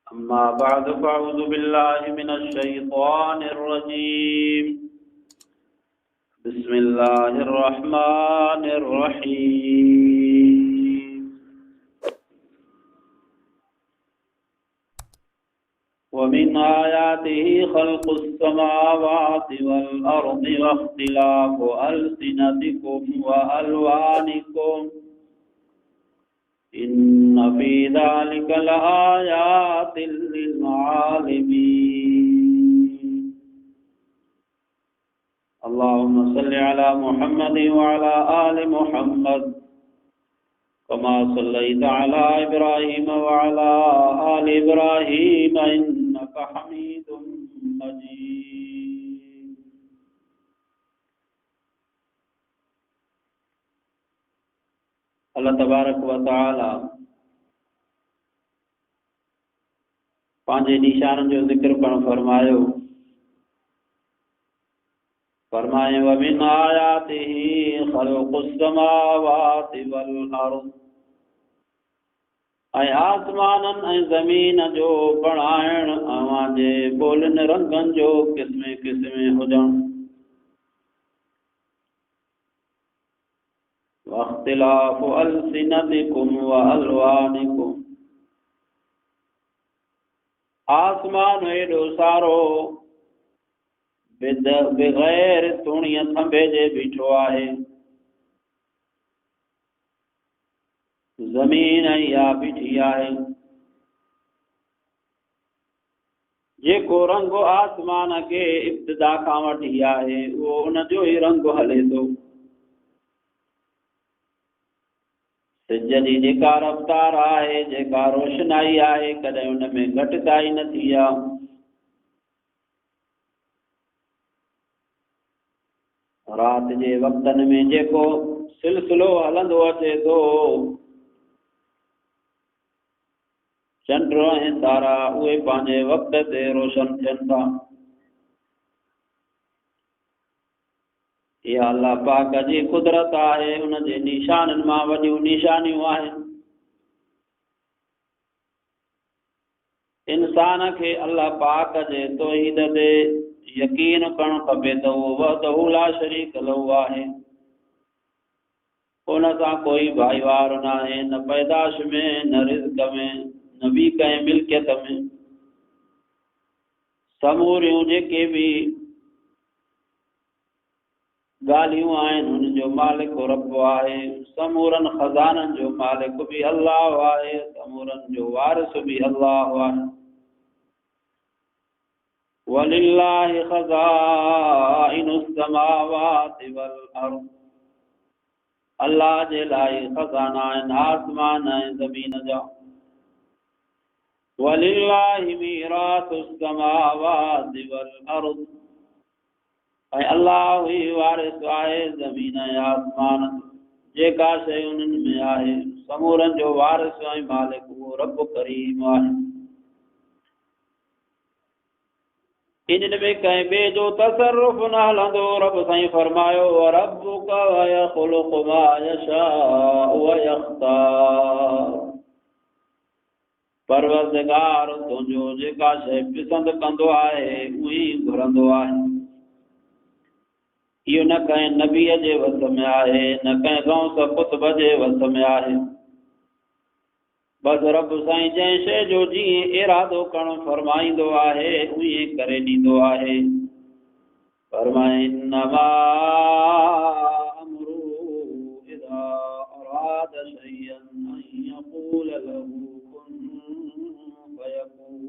अम्मा बाद फ़अऊज़ु बिल्लाहि मिनश शैतानिर रजीम। बिस्मिल्लाहिर रहमानिर रहीम। व मिन आयातिही खल्क़ुस समावाति वल अर्दि वख्तिलाफु अल्सिनतिकुम व अलवानिकुम इन्न फी ज़ालिका लआयातिन लिलआलिमीन। अल्लाहुम्मा सल्लि अला मुहम्मद व अला आलि मुहम्मद कमा सल्लैता अला इब्राहीम व अला आलि इब्राहीम इन्नका हमीदुम मजीद। अल्लाह तबारक व तआला पंहिंजे निशाननि जो ज़िक्र करणु फरमायो। फरमाए व मिन आयातिही खल्क़ुस समावाति वल अर्द। ऐं आसमाननि ऐं ज़मीन जो बणाइण अवां जे ॿोलियुनि रंगनि जो क़िस्मे क़िस्मे हुजणु। वख्तिलाफु अल्सिनतिकुम व अलवानिकुम। आसमान एॾो सारो बग़ैर तुणीअ थंभे जे बीठो आहे। ज़मीन इहा बीठी आहे। जेको रंग आसमान खे इब्तिदा खां वठी आहे उहो उन जो ई रंग हले थो। सिज जी जेका रफ़्तार आहे, जेका रोशनाई आहे, कॾहिं उन में घटिताई न थी आहे। राति जे वक़्तनि में जेको सिलसिलो हलंदो अचे थो, चंड ऐं तारा उहे पंहिंजे वक़्त ते रोशन थियनि था। इहा अल्लाह पाक जी कुदरत आहे। उन जे निशाननि मां वॾियूं निशानियूं आहिनि। इंसान खे अल्लाह पाक जे तौहीद ते यकीन करणु खपे त उहो वहदहू ला शरीक लहू आहे। उन सां कोई भाईवार न आहे, न पैदाश में, न रिज़्क़ में, न ॿी कंहिं मिल्कियत में। समूरियूं जेके बि ॻाल्हियूं आहिनि उन जो मालिक रब आहे। समूरनि खज़ाननि जो मालिक बि अल्लाह आहे। समूरनि जो वारिस बि अल्लाह आहे। वलिल्लाहि ख़ज़ाइनुस समावाति वल अर्द। अल्लाह जे लाइ खज़ाना आहिनि आसमान ऐं ज़मीन जा। वलिल्लाहि मीरासुस समावाति वल अर्द। ऐं अल्लाह ई वारिस आहे ज़मीन ऐं आसमान। जेका शइ उन्हनि में आहे समूरनि जो वारिस ऐं मालिक उहो रब करीम आहे। इन्हनि में कंहिं ॿिए जो तसरुफ़ न हलंदो। रब साईं फरमायो रब्बुक यख़्लुक़ु मा यशाअ व यख़्तार। परवरदिगार तुंहिंजो जेका शइ पसंदि कंदो आहे उही घुरंदो आहे। इहो न कंहिं नबीअ जे वस में आहे, न कंहिं गौस कुतुब जे वस में आहे। बस रब साईं जंहिं शइ जो जीअं इरादो करणु फरमाईंदो आहे उहे करे ॾींदो आहे। फरमाए इन्नमा अमरुहु इज़ा अराद शयअन अन यक़ूल लहू कुन फयकून।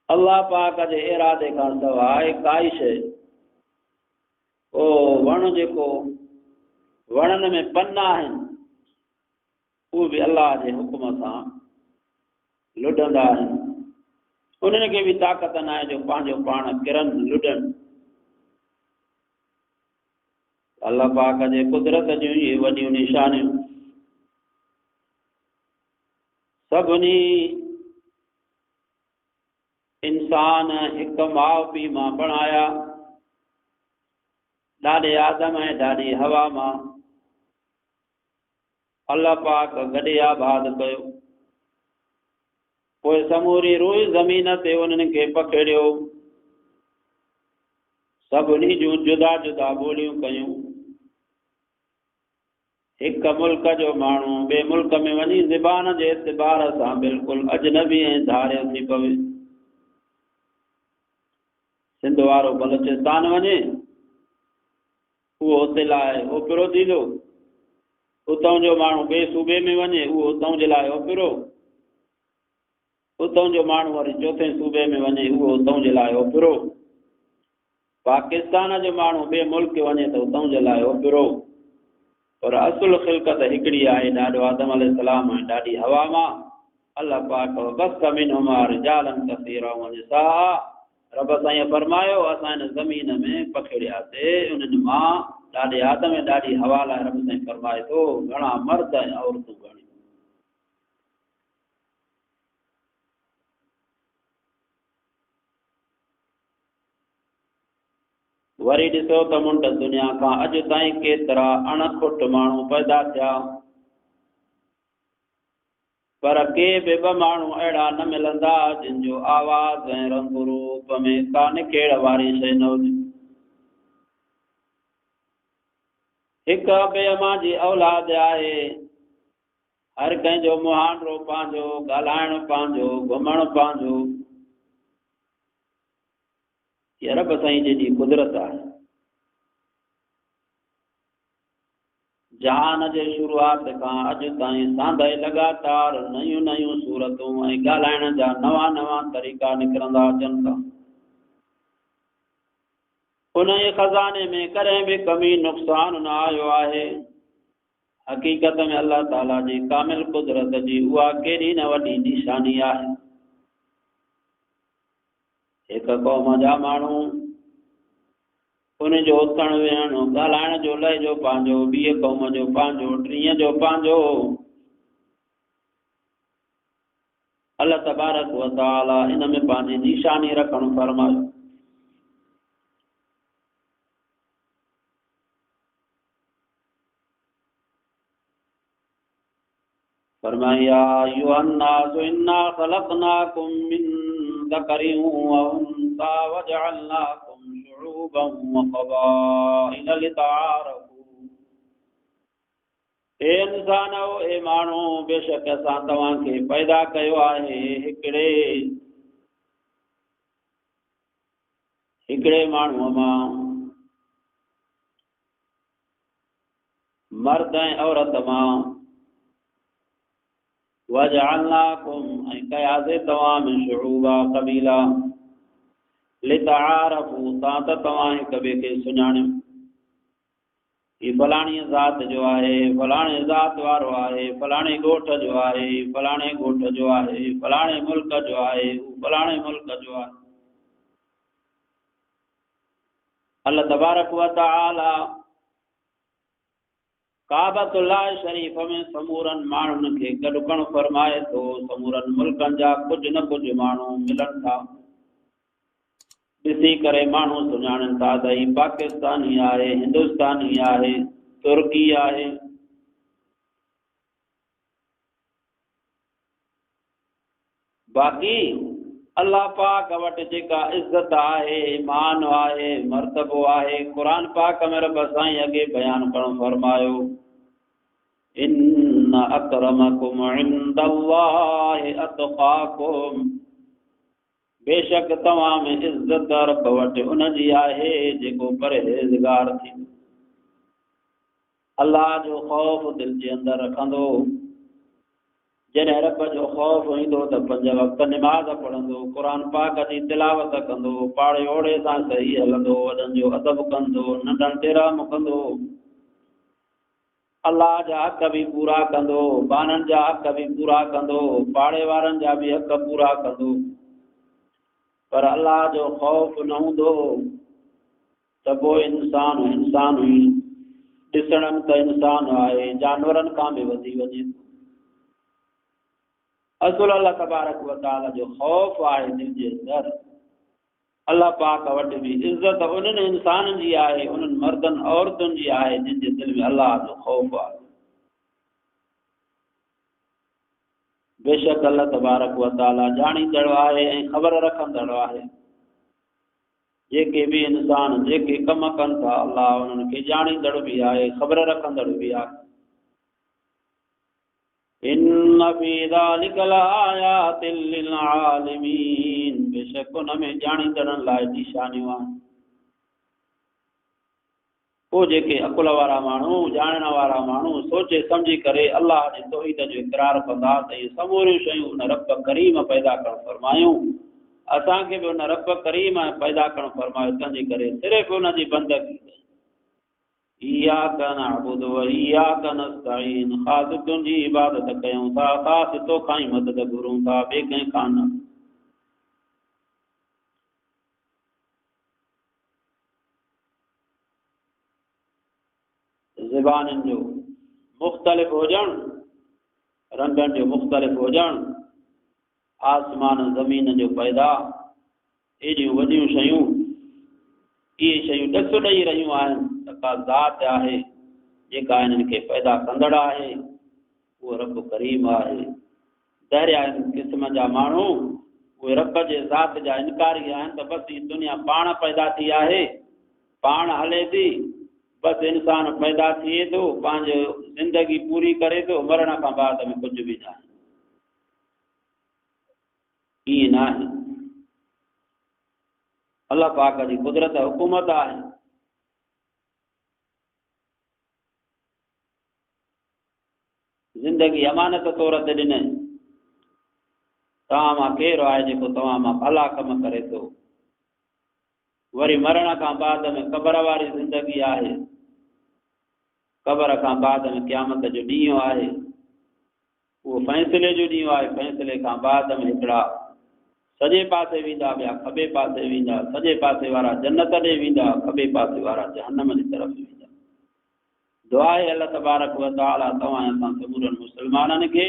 अल्लाह पाक जे इरादे खां सवाइ काई शइ, ओ वण जेको वणनि में पन आहिनि उहे बि अल्लाह जे हुकुम सां लुॾंदा आहिनि। उन्हनि खे बि ताक़त न आहे जो पंहिंजो पाण किरनि लुॾनि। अल्लाह पाक जे कुदरत जूं इहे वॾियूं निशानियूं। सभिनी इंसान हिकु माउ पीउ मां बणाया। ॾाॾे आदम ऐं ॾाॾी हवा मां। अल्लाह पाक गॾे आबाद कयो। पोइ समूरी रुई ज़मीन ते उन्हनि खे पखेड़ियो, सभिनी जूं जुदा जुदा ॿोलियूं कयूं। हिक मुल्क जो माण्हू ॿिए मुल्क में वञी ज़बान जे एतबार सां बिल्कुलु अजनबी ऐं धारियो थी पवे। सिंध वारो बलोचिस्तान वञे, उहो उते लाइ ओपिरो थींदो। उतां जो माण्हू ॿिए सूबे में वञे, उहो उतां जे लाइ ओपिरो। उतां जो माण्हू वरी चोथे सूबे में वञे, उहो उतां जे लाइ ओपिरो। पाकिस्तान जो माण्हू ॿिए मुल्क वञे त उतां जे लाइ ओपिरो। पर असुल ख़िलक़त हिकिड़ी आहे, ॾाढो आदम अलैहिस्सलाम ऐं ॾाढी हवा मां। अल्लाह पाक बस मिनहुमा रिजालन कसीरा व निसा। रब साईं फरमायो, असां हिन ज़मीन में पखेड़ियासीं उन्हनि मां ॾाढे आदम ऐं ॾाढी हवा लाइ। रब साईं फरमाए थो, घणा मर्द ऐं औरतूं घणी। वरी ॾिसो त मुंड दुनिया खां अॼु ताईं केतिरा अणखुट माण्हू पैदा थिया, पर के बि ॿ माण्हू अहिड़ा न मिलंदा जिन जो आवाज़ ऐं रंग रूप में का निखेड़ वारी शइ न हुजे। हिक ॿिए मां जी औलाद आहे, हर कंहिंजो मुहांडो पंहिंजो, ॻाल्हाइण पंहिंजो, घुमण पंहिंजो। ये रब साईं जी कुदरत आहे। जहान जे शुरूआत खां अॼु ताईं सांदे लगातार नयूं नयूं सूरतूं ऐं ॻाल्हाइण जा नवां नवां तरीक़ा निकिरंदा अचनि था। उन खज़ाने में कॾहिं बि कमी नुक़सान न आयो आहे। हक़ीक़त में अल्लाह ताला जी कामिल कुदरत जी उहा केॾी न वॾी निशानी आहे। हिक क़ौम जा माण्हू, उनजो उथण वेहण ॻाल्हाइण जो लहजो पंहिंजो, ॿीअ क़ौम जो पंहिंजो, टीह जो पंहिंजो। अल्लाह तबारक व तआला इन में पंहिंजी निशानी रखणु फरमायो। फरमाया, अय्युहन्नासु इन्ना खलक़नाकुम मिन ज़करिन व उन्सा वजअलनाकुम शुऊबन व क़बाइल लितआरफू। ए इंसानो, ए माण्हू, बेशक असां तव्हांखे पैदा कयो आहे हिकिड़े माण्हूअ मां, मर्द ऐं औरत मां। वजअलनाकुम, ऐं कयासीं तव्हां में शुऊबा क़बीला, लितआरफू, तां त तव्हां हिक ॿिए खे सुञाणियो। ही फलाणी ज़ात जो आहे, फलाणे ज़ात वारो आहे, फलाणे ॻोठ जो आहे, फलाणे ॻोठ जो आहे, फलाणे मुल्क जो आहे, फलाणे मुल्क जो आहे। अल्लाह तबारक व तआला काबतुल्लाह शरीफ में समूरन माण्हुनि खे गॾु करणु फरमाए थो। समूरन मुल्कनि जा कुझु न कुझु माण्हू मिलनि था, ॾिसी करे माण्हू सुञाणनि था त ही पाकिस्तानी आहे, हिंदुस्तानी आहे, तुर्की आहे। बाक़ी अल्लाह पाक वटि जेका इज़त आहे, मान आहे, मर्तबो आहे, क़ुरान पाक में रब साईं अॻे बयान करणु फरमायो, इन्न अक्रमकुम इंदल्लाहि अतक़ाकुम। बेशक तव्हां में इज़त रब वटि उनजी आहे जेको परहेज़गार थींदो, अल्लाह जो ख़ौफ़ दिलि जे अंदरि रखंदो। जॾहिं रब जो ख़ौफ़ ईंदो त 5 वक़्त निमाज़ पढ़ंदो, क़ुरान पाक जी तिलावत कंदो, पाड़े ओड़े सां सही हलंदो, वॾनि जो अदब कंदो, नंढनि ते रहम कंदो, अल्लाह जा हक़ बि पूरा कंदो, बाननि जा हक़ बि पूरा कंदो, पाड़े वारनि जा बि हक़ पूरा कंदो। पर अल्लाह जो ख़ौफ़ न हूंदो त पोइ इंसान ई, ॾिसण में त इंसान आहे, जानवरनि खां बि वधी वञे। असुल अल्लाह तबारक व तआला जो ख़ौफ़ आहे दिलि जे अंदरि। अल्लाह पाक वटि बि इज़त उन्हनि इंसाननि जी आहे, उन्हनि मर्दनि औरतुनि जी आहे जिन जे दिलि में अल्लाह जो ख़ौफ़ आहे। बेशक अल्लाह तबारक व तआला ॼाणींदड़ आहे ऐं ख़बर रखंदड़ आहे। जेके भी इंसान जेके कम कनि था अल्लाह उन्हनि खे ॼाणींदड़ भी आहे, ख़बर रखंदड़ भी आहे। इन्न फी ज़ालिका लआयातिन लिल आलिमीन, बेशक उन में ॼाणींदड़नि लाइ निशानियूं आहिनि। पोइ जेके अकुल वारा माण्हू ॼाणण वारा माण्हू सोचे सम्झी करे अल्लाह जे तौहीद जो इक़रार कंदा त इहे समूरियूं शयूं उन रब करीम पैदा करणु फरमायूं। असांखे भी उन रब करीम पैदा करणु फरमायो, तंहिंजे करे सिर्फ़ु उन जी बंदगी इय्याका नअबुदु व इय्याका नस्तईन, ख़ासि तुंहिंजी इबादत कयूं था, ख़ासि तोखां ई मदद घुरूं था, ॿिए कंहिं खां न। ज़बानुनि जो मुख़्तलिफ़ हुजणु, रंगनि जो मुख़्तलिफ़ हुजणु, आसमान ज़मीन जो पैदा, एॾियूं वॾियूं शयूं, इहे शयूं ॾस ॾेई रहियूं आहिनि त का ज़ात आहे जेका इन्हनि खे पैदा कंदड़ आहे, उहो रब करीम आहे। दरिया क़िस्म जा माण्हू उहे रब जे ज़ात जा इनकारी आहिनि त बसि हीअ दुनिया पाण पैदा थी आहे, पाण हले थी, बसि इंसान पैदा थिए थो, पंहिंजो ज़िंदगी पूरी करे थो, मरण खां बाद में कुझु बि न आहे। ईअं न आहे। अल्लाह पाक जी कुदरत हुकूमत आहे। ज़िंदगी अमानत तौर ते ॾिनई, तव्हां मां केरु आहे जेको तव्हां मां भला कम करे थो। वरी मरण खां बाद में क़बर वारी ज़िंदगी आहे, क़बर खां बाद में क़यामत जो ॾींहुं आहे, उहो फ़ैसिले जो ॾींहुं आहे। फ़ैसिले खां बाद में हिकिड़ा सॼे पासे वेंदा, ॿिया खॿे पासे वेंदा, सॼे पासे वारा जन्नत ॾे वेंदा, खॿे पासे वारा जहन्नम जी तरफ़ वेंदा। दुआ आहे अल्लाह तबारक व तआला तव्हां असां समूरनि मुस्लमाननि खे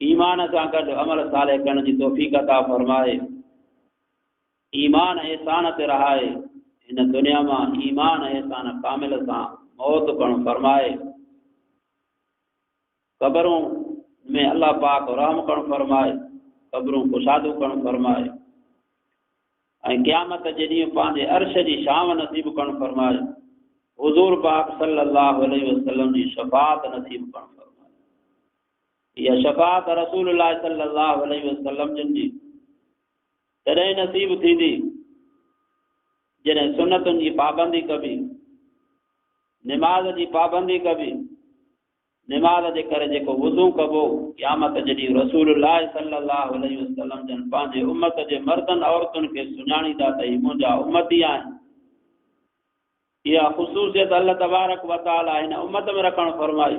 ईमान सां गॾु अमल साले करण जी तौफ़ीक़ अता फरमाए, ईमान एहसान ते रहाए, हिन दुनिया मां ईमान एहसान कामिल सां मौत करणु फरमाए, क़बरूं में अल्लाह पाक रहम करणु फरमाए, क़बरूं कुशादू करणु फरमाए, ऐं क़यामत जे ॾींहुं पंहिंजे अर्श जी शाम नसीब करणु फरमाए, हुज़ूर पाक सल्लल्लाहु अलैहि वसल्लम जी शफ़ाअत नसीब करणु फरमाए। इहा शफ़ाअत रसूलुल्लाह सल्लल्लाहु अलैहि वसल्लम जिन जी तॾहिं नसीब थींदी जॾहिं सुन्नतुनि जी पाबंदी कबी, निमाज़ जी पाबंदी कबी, निमाज़ जे करे जेको वुज़ू कबो, क़यामत जे ॾींहुं रसूलुल्लाह सल्लल्लाहु अलैहि वसल्लम जन पंहिंजे उम्मत जे मर्दनि औरतुनि खे सुञाणींदा त ही मुंहिंजा उम्मती आहिनि। इहा ख़ुसूसियत अल्लाह तबारक व तआला हिन उम्मत में रखणु फरमाई।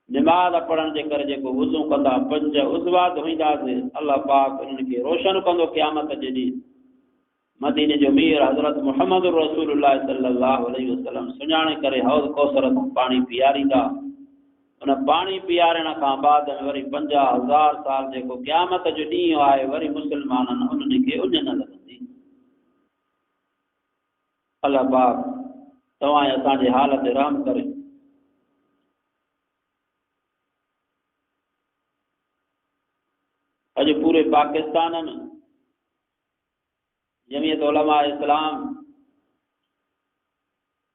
निमाज़ पढ़ण जे करे जेको वुज़ू कंदा, 5 उज़वा धोईंदासीं, अल्लाह पाक उन्हनि खे रोशन कंदो क़यामत जे ॾींहुं। मदीने जो मीर हज़रत मुहम्मद रसूलुल्लाह सल्लल्लाहु अलैहि वसल्लम सुञाणे करे हौज़ कौसर खां पाणी पीआरींदा। उन पाणी पीआरण खां बाद में वरी 50,000 साल जेको क़यामत जो ॾींहुं आहे, वरी मुस्लमाननि उन्हनि खे उञ न लॻंदी। अल्लाह पाक तव्हां असांजे हाल ते रहम करे। अॼु पूरे पाकिस्तान में जमीयत उलमा इस्लाम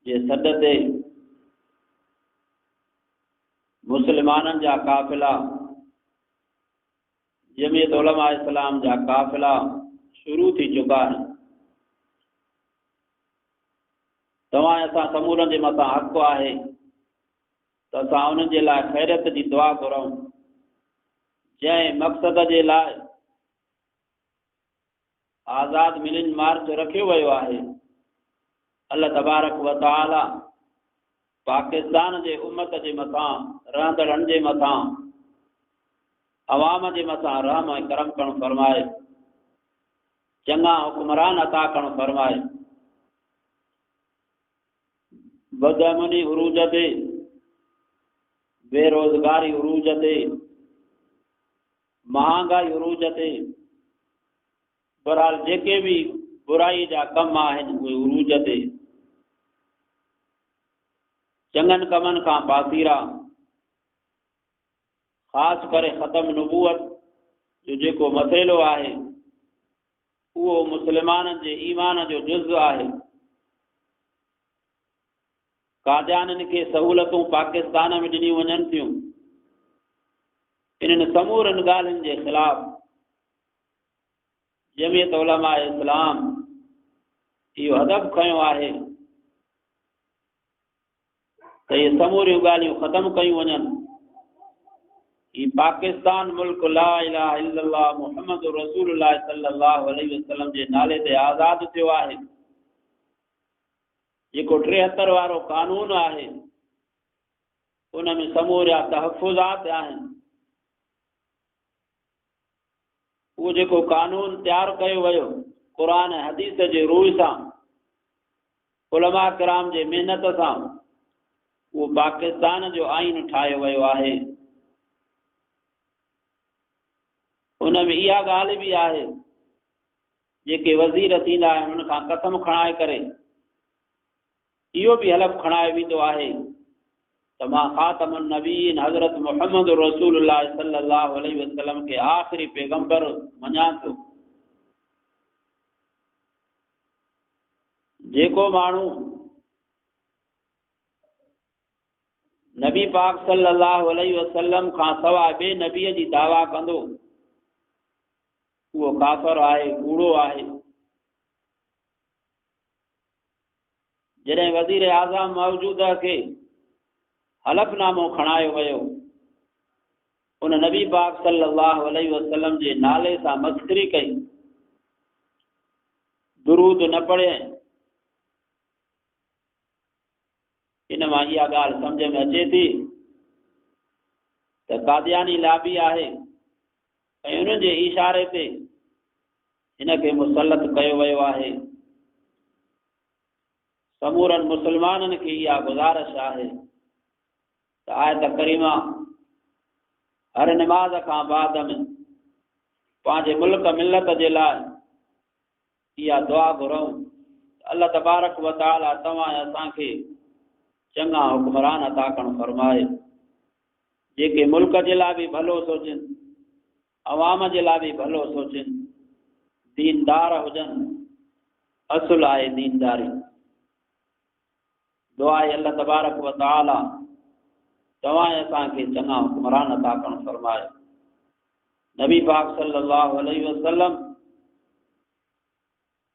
जे सॾ ते मुस्लमाननि जा काफ़िला, जमीयत उलमा इस्लाम जा काफ़िला शुरू थी चुका आहिनि। तव्हां असां समूरनि जे मथां हक़ आहे त असां उन्हनि जे लाइ ख़ैरियत जी दुआ घुरूं, जंहिं मक़सद जे लाइ आज़ाद मिलिन मार्च रखियो वियो आहे। अल्लाह तबारक व तआला पाकिस्तान जे उम्मत जे मथां, रहंदड़नि जे मथां, अवाम जे मथां रहम ऐं करम करणु फरमाए, चङा हुक्मरान अता करणु फरमाए, बदअमनी उरूज ते, बेरोज़गारी उरूज ते, महांगाई उरूज ते, बहरहाल जेके भी बुराई जा कम आहिनि उहे उरूज ते, चङनि कमनि खां पासीरा, ख़ासि करे ख़तम नुबूअत जो जेको मसइलो आहे उहो मुस्लमाननि जे ईमान जो जुज़ आहे। कादियाननि खे सहूलतूं पाकिस्तान में ॾिनियूं वञनि थियूं। इन्हनि समूरनि ॻाल्हियुनि जे ख़िलाफ़ जमियत उलमा इस्लाम इहो हदफ़ खयों आहे त इहे समूरियूं ॻाल्हियूं ख़तमु कयूं वञनि। ही पाकिस्तान मुल्क ला इलाहा इल्लल्लाह मुहम्मद रसूलुल्लाह सल्लल्लाहु अलैहि वसल्लम जे नाले ते आज़ादु थियो आहे। जेको 73 वारो कानून आहे उन में समूरिया तहफ़ुज़ात आहिनि। उहो जेको कानून तयारु कयो वियो क़ुरान ऐं हदीस जे रूह सां, उलमा किराम जे महिनत सां, उहो पाकिस्तान जो आइन ठाहियो वियो आहे। उन में इहा ॻाल्हि बि आहे, जेके वज़ीर थींदा आहिनि उन खां कसम खणाए करे इहो बि हलफ़ खणायो वेंदो आहे त मां ख़ातमुन नबीन हज़रत मुहम्मद रसूलुल्लाह सल्लल्लाहु अलैहि वसल्लम खे आख़िरी पैगंबर मञां थो। जेको माण्हू नबी पाक सल्लल्लाहु अलैहि वसल्लम खां सवाइ ॿिए नबीअ जी दावा कंदो उहो काफ़िर आहे, कूड़ो आहे। जॾहिं वज़ीर आज़म मौजूदा खे हलफ़नामो खणायो वियो, उन नबी पाक सल्लल्लाहु अलैहि वसल्लम जे नाले सां मस्ख़री कई, दुरूद न पढ़ियई। इन मां इहा ॻाल्हि सम्झ में अचे थी त कादियानी लाबी आहे ऐं उन जे इशारे ते हिनखे मुसलत कयो वियो आहे। समूरनि मुस्लमाननि खे इहा गुज़ारिश आहे त आयत करीमा हर नमाज़ खां बाद में पंहिंजे मुल्क मिलत जे लाइ इहा दुआ घुरूं अल्लाह तबारक व तआला तव्हां असांखे चङा हुक्मरान अता करणु फरमाए, जेके मुल्क जे लाइ बि भलो सोचनि, अवाम जे लाइ बि भलो सोचनि, दीनदार हुजनि। असुल आहे दीनदारी। दुआ आहे अल्लाह तबारक व तआला तव्हां असांखे चङा हुक्मरान अता करणु फरमाए। नबी पाक सल्लल्लाहु अलैहि वसल्लम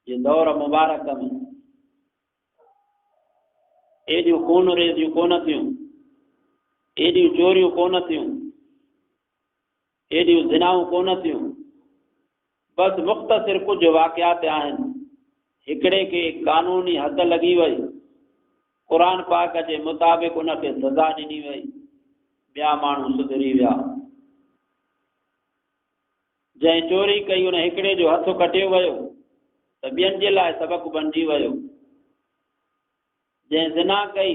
जे दौर मुबारक में एॾियूं खून रेज़ियूं कोन थियूं, एॾियूं चोरियूं कोन थियूं, एॾियूं ज़िनाऊं कोन थियूं। बसि मुख़्तसिर कुझु वाक़ियात आहिनि। हिकिड़े खे कानूनी हद लॻी वई, क़ुरान पाक जे मुताबिक़ उनखे सज़ा ॾिनी वई, ॿिया माण्हू सुधरी विया। जंहिं चोरी कई उन हिकिड़े जो हथु कटियो वियो त ॿियनि जे लाइ सबक़ु बणिजी वियो। जंहिं ज़िना कई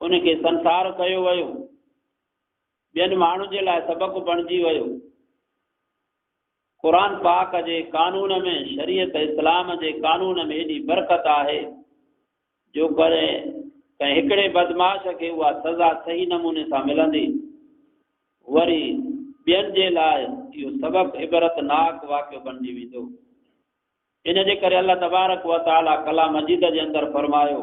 उनखे संसार कयो वियो, ॿियनि माण्हुनि जे लाइ सबक़ु बणिजी वियो। क़ुरान पाक जे कानून में, शरीयत इस्लाम जे कानून में एॾी बरकत आहे जो करे कंहिं हिकिड़े बदमाश खे उहा सज़ा सही नमूने सां मिलंदी, वरी ॿियनि जे लाइ इहो सबक़ु इबरतनाक वाक़ियो बणिजी वेंदो। इन जे करे अल्लाह तबारक व तआला कलाम मजीद जे अंदरि फरमायो,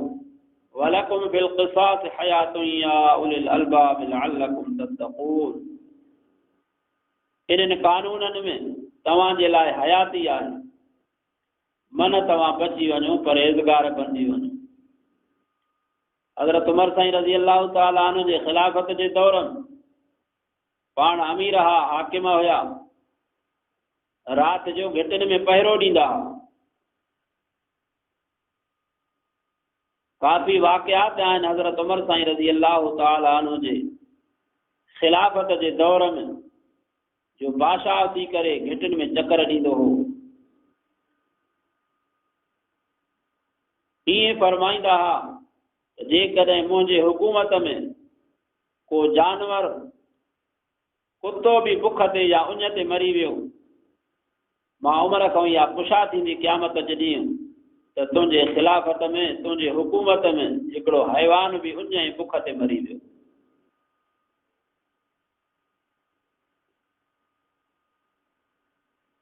वलकुम फिल क़िसास हयातुन या उलिल अलबाब लअल्लकुम तत्तक़ून। इन्हनि कानूननि में तव्हां जे लाइ हयाती आहे, मन तव्हां बची वञो, परहेज़गार बणिजी वञो। हज़रत उमर साईं रज़ी अल्लाह ताला अन्हु जे ख़िलाफ़त जे दौर में पाण अमीर हा, हाकिम हुया, राति जो घिटिन में पहिरो ॾींदा हुआ। काफ़ी वाक़ियात आहिनि हज़रत उमर साईं रज़ी अल्लाह ताला अन्हु जे ख़िलाफ़त जे दौर में जो बादशाह थी करे घिटिन में चकर ॾींदो हो। ईअं फरमाईंदा हुआ त जेकॾहिं मुंहिंजे हुकूमत में को जानवर, कुतो बि बुख ते या उञ ते मरी वियो, मां उमर खां इहा पुछा थींदी क़यामत जे ॾींहुं त तुंहिंजे ख़िलाफ़त में, तुंहिंजे हुकूमत में हिकिड़ो हैवान बि उञ ऐं बुख ते मरी वियो।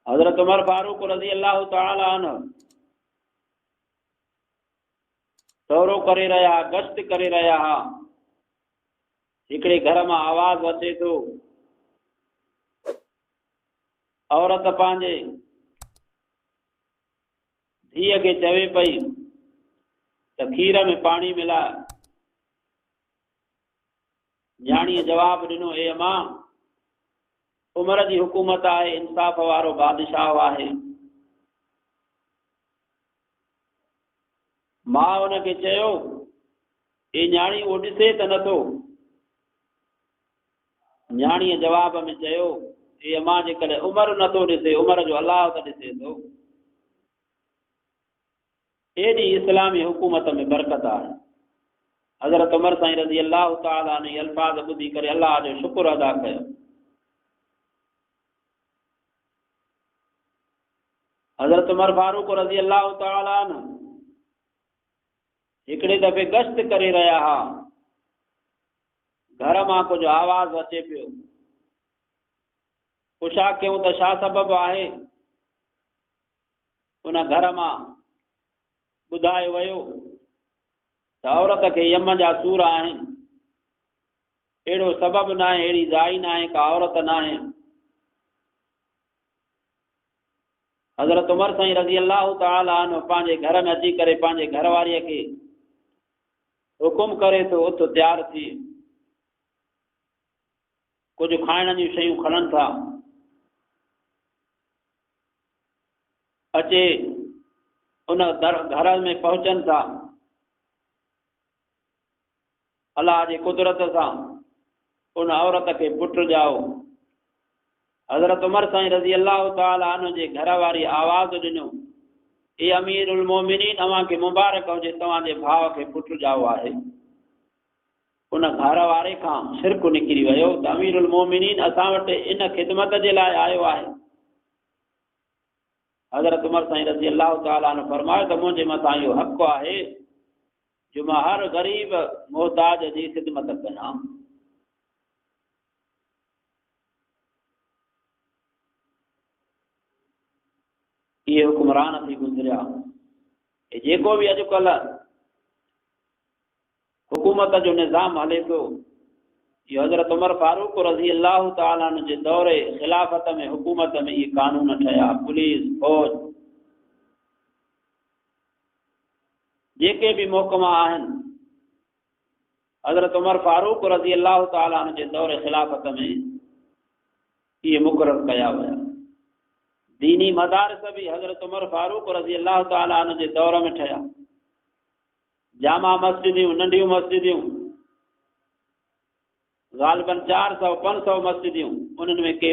हज़रत उमर फारूक रज़ी अल्लाह ताला अन्हु दौरो करे रहा, गश्त करे रहा। हिकिड़े घर मां आवाज़ अचे थो, औरत पंहिंजे धीअ खे चवे पई त खीर में पाणी मिलाए। न्याणीअ जवाब ॾिनो, ए अम्मा, उमर जी हुकूमत आहे, इंसाफ़ वारो बादशाह आहे। मां हुनखे चयो, ए न्याणी उहो ॾिसे त नथो। न्याणीअ जवाब में चयो, ए अम्मा, जेकॾहिं उमर नथो ॾिसे, उमर जो अलाह त ॾिसे थो। एॾी इस्लामी हुकूमत में बरकत आहे। हज़रत उमर साईं रज़ी अल्लाह ताला अन्हु अल्फाज़ ॿुधी करे अल्लाह जो शुक्र अदा कयो। हज़रत उमर फारूक रज़ी अल्लाह ताला अन्हु हिकिड़े दफ़े गश्त करे रहिया हुआ। घर मां कुझु आवाज़ अचे पियो। पुछा कयूं त छा सबबु आहे? उन घर मां ॿुधायो वियो त औरत खे यम जा सूर आहिनि। अहिड़ो सबबु न आहे, अहिड़ी जाइ न आहे, का औरत न आहे। हज़रत उमर साईं रज़ी अल्लाह ताला अन्हु पंहिंजे घर में अची करे पंहिंजे घरवारीअ खे हुकुम करे थो, उथ तयारु थी, कुझु खाइण जूं शयूं खणनि था। अचे उन घर में पहुचनि था। अलाह जी कुदरत सां उन औरत खे पुटु ॼाओ। हज़रत उमर साईं रज़ी अल्लाह ताला अन्हु जे घर वारी आवाज़ ॾिनो, ए अमीरुल मोमिनीन, तव्हांखे मुबारक हुजे, तव्हांजे भाउ खे पुटु ॼाओ आहे। उन घर वारे खां शिरक निकिरी वियो त अमीरुल मोमिनीन असां वटि इन ख़िदमत जे लाइ आयो आहे। हज़रत उमर साईं रज़ी अल्लाह ताला अन्हु फरमायो त मुंहिंजे मथां इहो हक़ आहे जो मां हर ग़रीब मोहताज जी ख़िदमत कयां। इहे हुक्मरान थी गुज़रिया। जेको बि अॼुकल्ह हुकूमत जो निज़ाम हले थो, इहो हज़रत उमर फारूक रज़ी अल्लाह ताला अन्हु जे दौरे ख़िलाफ़त में हुकूमत में इहे कानून ठहिया। पुलिस, फौज, जेके बि महकमा आहिनि, हज़रत उमर फारूक रज़ी अल्लाह ताला अन्हु जे दौरे ख़िलाफ़त में इहे मुक़ररु कया विया। दीनी मदारिस बि हज़रत उमर फारूक रज़ी अल्लाह ताला अन्हु जे दौर में ठहिया। जामा मस्जिदियूं, नंढियूं मस्जिदियूं, ग़ालिबन 400-500 मस्जिदियूं, उन्हनि में के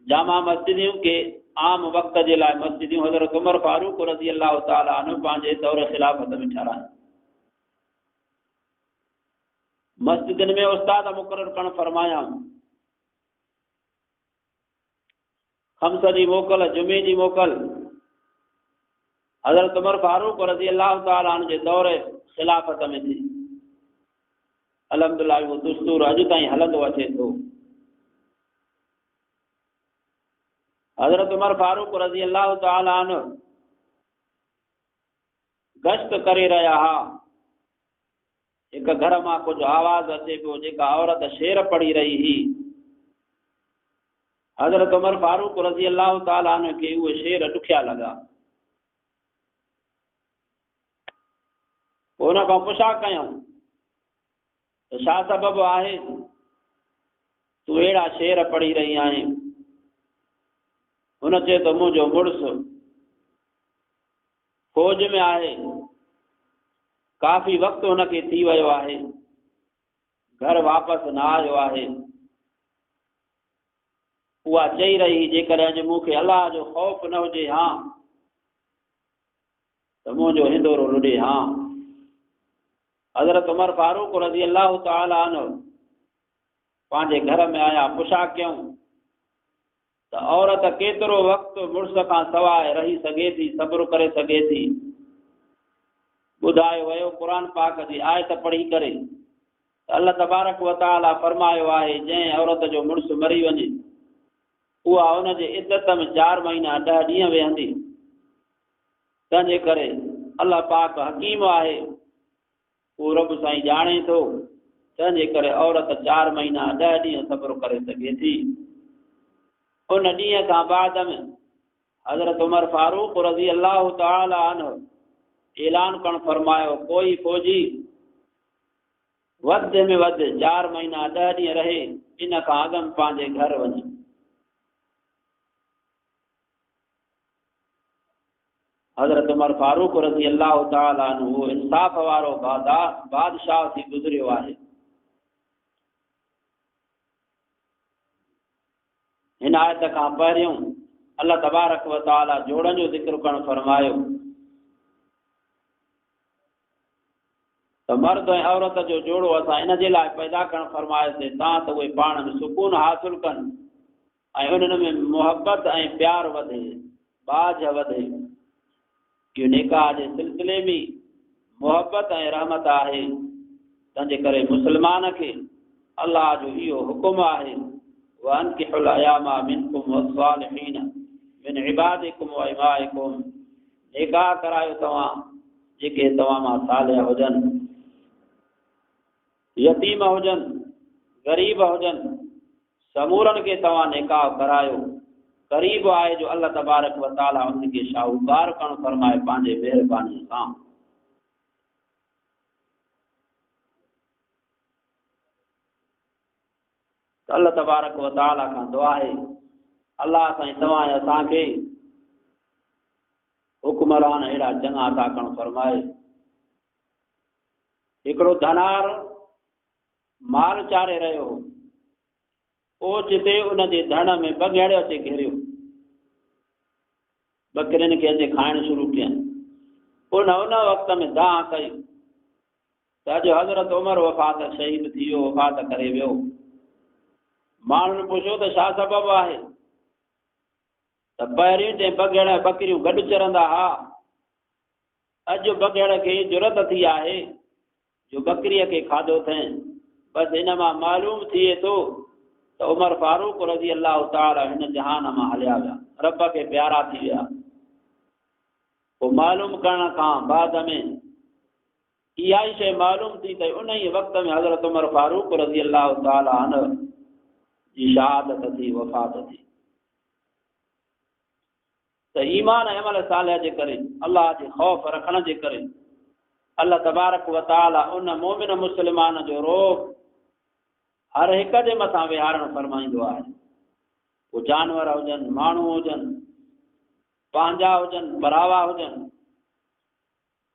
जामा मस्जिदियूं, के आम वक़्त जे लाइ मस्जिदियूं हज़रत उमर फारूक रज़ी अल्लाह ताला अन्हु पंहिंजे दौर ख़िलाफ़त में ठारायूं। मस्जिदनि में उस्ताद मुक़ररु करणु फरमाया। खम्स जी मोकल, जुमे जी मोकल हज़रत उमर फारूक रज़ी अल्लाह ताला अन्हु जे दौरे ख़िलाफ़त में थी। अल्हम्दुलिल्लाह वो दुस्तूर अॼु ताईं हलंदो अचे थो। हज़रत उमर फारूक रज़ी अल्लाह ताला अन्हु गश्त करे रहिया हुआ। हिकु घर मां कुझु आवाज़ अचे पियो, जेका औरत शेर पढ़ी रही हुई। हज़रत उमर फारूक रज़ी अल्लाह ताला अन्हु खे उहे शेर ॾुखिया लॻा। पोइ हुन खां पुछा कयूं त छा सबबु आहे, तूं अहिड़ा शेर पढ़ी रही आहीं? हुन चयो त मुंहिंजो मुड़ुसु फौज में आहे, काफ़ी वक़्तु हुनखे थी वियो आहे, घर वापसि न आयो आहे। उहा चई रही, जेकॾहिं अॼु मूंखे अलाह जो ख़ौफ़ न हुजे हा त मुंहिंजो हिंदोरो लुॾे हा। हज़रत उमर फारूक रज़ी अल्लाह ताला अन्हु पंहिंजे घर में आया। पुछा कयूं त औरत केतिरो वक़्तु मुड़ुस खां सवाइ रही सघे थी, सब्र करे सघे थी? ॿुधायो वियो क़ुर पाक जी आयत पढ़ी करे त अल्लाह तबारक व तआला फरमायो आहे, जंहिं औरत जो मुड़ुसु मरी वञे उहा उन जे इद्दत में 4 महीना 10 ॾींहं वेहंदी। तंहिंजे करे अल्लाह पाक हकीम आहे, उहो रब साईं ॼाणे थो। तंहिंजे करे औरत 4 महीना 10 ॾींहं सब्र करे सघे थी। उन ॾींहं खां बाद में हज़रत उमर फारूक रज़ी अल्लाह ताला अन्हु ऐलान करण फरमायो, कोई फौजी वध में वध 4 महीना 10 ॾींहं रहे, इन खां अॻु पंहिंजे घर वञे। हज़रत उमर फारूक रज़ी अल्लाह ताला अन्हु इंसाफ़ वारो बादशाह थी गुज़रियो आहे। हिन आयत खां पहिरियों अल्लाह तबारक व तआला जोड़नि जो ज़िक्र करण फरमायो त मर्द ऐं औरत जो जोड़ो असां इन जे लाइ पैदा करण फरमायोसीं तां त उहे पाण में सुकून हासिल कनि ऐं उन्हनि में मोहब्बत ऐं प्यार वधे, बाझ वधे। इहो निकाह जे सिलसिले में मोहब्बत ऐं रहमत आहे। तंहिंजे करे मुस्लमान खे अल्लाह जो इहो हुकुम आहे, वअनकिहुल अयामा मिनकुम वस्सालिहीन मिन इबादिकुम व इमाइकुम, निकाह करायो तव्हां जेके तव्हां मां सालिह हुजनि, यतीम हुजनि, गरीब हुजनि, समूरनि खे तव्हां निकाह करायो। क़रीब आहे जो अल्लाह तबारक व तआला उनखे शाहूकार करण फरमाए पंहिंजे महिरबानी सां। अल्लाह तबारक व तआला खां दुआ आहे, अल्लाह साईं तव्हां असांखे हुक्मरान अहिड़ा चङा अता करण फरमाए। हिकिड़ो धनार माल चारे रहियो हो, ओचिते उन जे धण में बघेड़ अचे घेरियो, बकरियुनि खे अचे खाइण शुरू कयनि। उन वक़्त में दाह कई त अॼु हज़रत उमर वफ़ात शहीद थी वियो, वफ़ात करे वियो। माण्हुनि पुछियो त छा सबबु आहे? त पहिरियों ते बघेड़ बकरियूं गॾु चरंदा हुआ, अॼु बघेड़ खे ज़रूरत थी आहे जो बकरीअ खे खाधो थियनि। बसि हिन मां मालूम थिए थो त उमर फारूक रज़ी अल्लाह ताला हिन जहान मां हलिया विया, रब खे प्यारा थी विया। पोइ मालूम करण खां बाद में इहा ई शइ मालूम थी त उन ई वक़्त में हज़रत उमर फारूक रज़ी अल्लाह ताला अन्हु जी शहादत थी, वफ़ात थी। त ईमान ऐं अमल सालिह जे करे, अल्लाह जे ख़ौफ़ रखण जे करे अल्लाह तबारक व तआला उन मोमिन मुस्लमान जो रोब हर हिक जे मथां विहारण फरमाईंदो आहे। पोइ जानवर हुजनि, माण्हू हुजनि, पंहिंजा हुजनि, परावा हुजनि।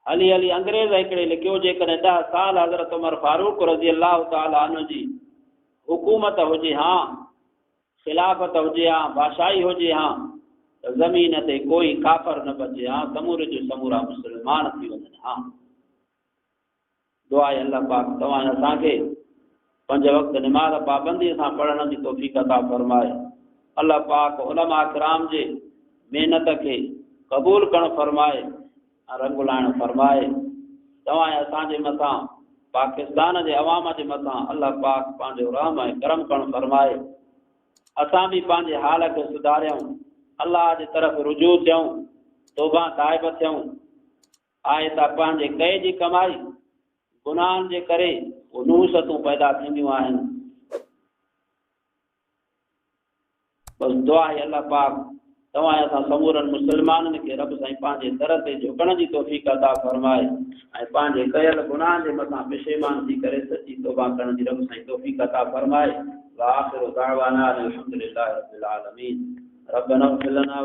हली हली अंग्रेज़ हिकिड़े लिखियो, जेकॾहिं 10 साल हज़रत उमर फारूक रज़ी अल्लाह ताला अन्हु जी हुकूमत हुजे हा, खिलाफ़त हुजे हा, बादशाही हुजे हा, त ज़मीन ते कोई काफ़र न बचे हा, समूरे जो समूरा मुस्लमान थी वञनि हा। दुआ आहे अल्लाह पाक तव्हां असांखे 5 वक़्त निमाज़ पाबंदीअ सां पढ़ण जी तौफ़ीक़ अता फरमाए। अल्लाह पाक उलमा किराम जे महिनत खे क़बूल करण फरमाए, रंग लाइण फरमाए। तव्हां असांजे मथां, पाकिस्तान जे अवाम जे मथां अल्लाह पाक पंहिंजो रहम ऐं करम करण फरमाए। असां बि पंहिंजे हाल खे सुधारियूं, अल्लाह जे तरफ़ रुजू थियूं, तौबा ताइब थियूं। आहे त पंहिंजे कए जी कमाई गुनाहनि जे करे नूसतूं पैदा थींदियूं आहिनि। बसि दुआ आहे अल्लाह पाक तव्हां असां समूरनि मुस्लमाननि खे रब साईं पंहिंजे दर ते झुकण जी तौफ़ीक़ अता फरमाए ऐं पंहिंजे कयल गुनाहनि जे मथां पेशेमान थी करे सची तौबा करण जी रब साईं तौफ़ीक़ अता फरमाए। व आख़िरु दाअवाना अनिल हम्दुलिल्लाहि रब्बिल आलमीन। रब्बना इग़फिर लना